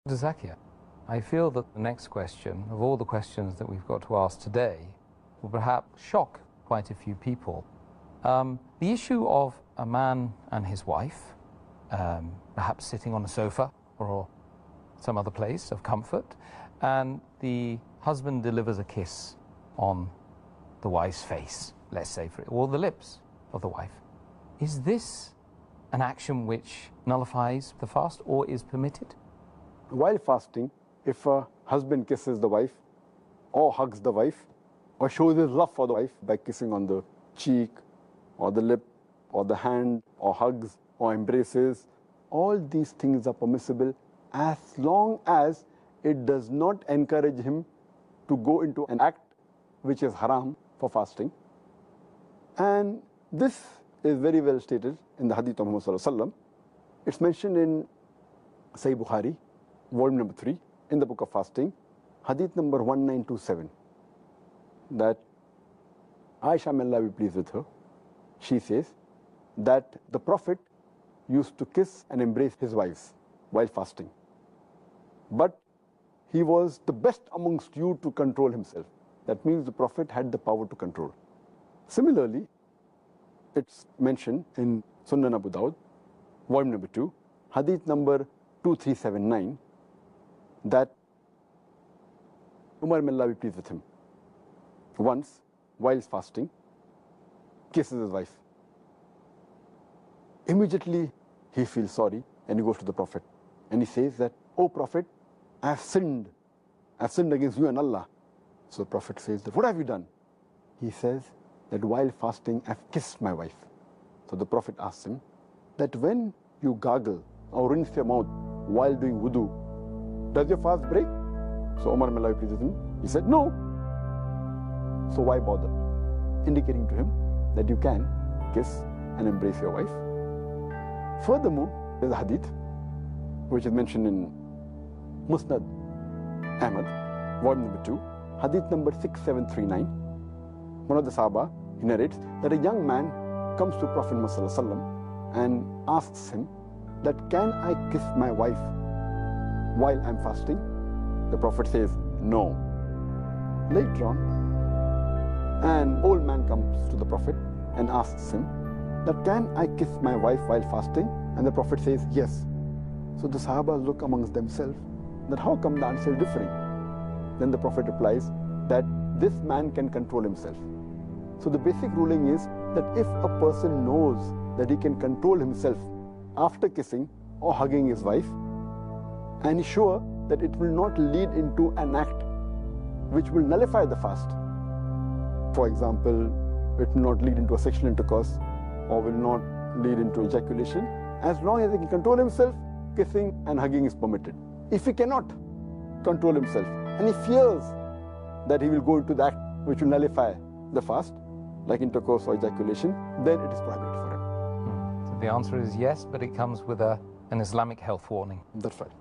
Dr. Zakir, I feel that the next question, of all the questions that we've got to ask today, will perhaps shock quite a few people. The issue of a man and his wife, perhaps sitting on a sofa or some other place of comfort, and the husband delivers a kiss on the wife's face, let's say, or the lips of the wife. Is this an action which nullifies the fast or is permitted? While fasting, if a husband kisses the wife or hugs the wife or shows his love for the wife by kissing on the cheek or the lip or the hand or hugs or embraces, all these things are permissible as long as it does not encourage him to go into an act which is haram for fasting. And this is very well stated in the hadith of Muhammad sallallahu alaihi wasallam. It's mentioned in Sahih Bukhari, volume number 3, in the book of fasting, hadith number 1927, that Aisha, may Allah be pleased with her, she says that the Prophet used to kiss and embrace his wives while fasting. But he was the best amongst you to control himself. That means the Prophet had the power to control. Similarly, it's mentioned in Sunan Abu Dawud, volume number 2, hadith number 2379, that Umar, may Allah be pleased with him, once, while fasting, kisses his wife. Immediately, he feels sorry and he goes to the Prophet. And he says that, "Oh Prophet, I have sinned. I have sinned against you and Allah." So the Prophet says that, "What have you done?" He says that while fasting, I have kissed my wife. So the Prophet asks him that when you gargle or rinse your mouth while doing wudu, does your fast break? So Umar, may Allah be pleased with him, he said, "No." So why bother? Indicating to him that you can kiss and embrace your wife. Furthermore, there's a hadith which is mentioned in Musnad Ahmad, volume number 2, hadith number 6739. One of the Sahaba, he narrates that a young man comes to Prophet Muhammad sallallahu alaihi wasallam and asks him that, "Can I kiss my wife while I'm fasting?" The Prophet says, "No." Later on, an old man comes to the Prophet and asks him that, "Can I kiss my wife while fasting?" And the Prophet says, "Yes." So the Sahaba look amongst themselves that how come the answer is differing? Then the Prophet replies that this man can control himself. So the basic ruling is that if a person knows that he can control himself after kissing or hugging his wife, and is sure that it will not lead into an act which will nullify the fast. For example, it will not lead into a sexual intercourse or will not lead into ejaculation. As long as he can control himself, kissing and hugging is permitted. If he cannot control himself and he fears that he will go into the act which will nullify the fast, like intercourse or ejaculation, then it is prohibited for him. So the answer is yes, but it comes with an Islamic health warning. That's right.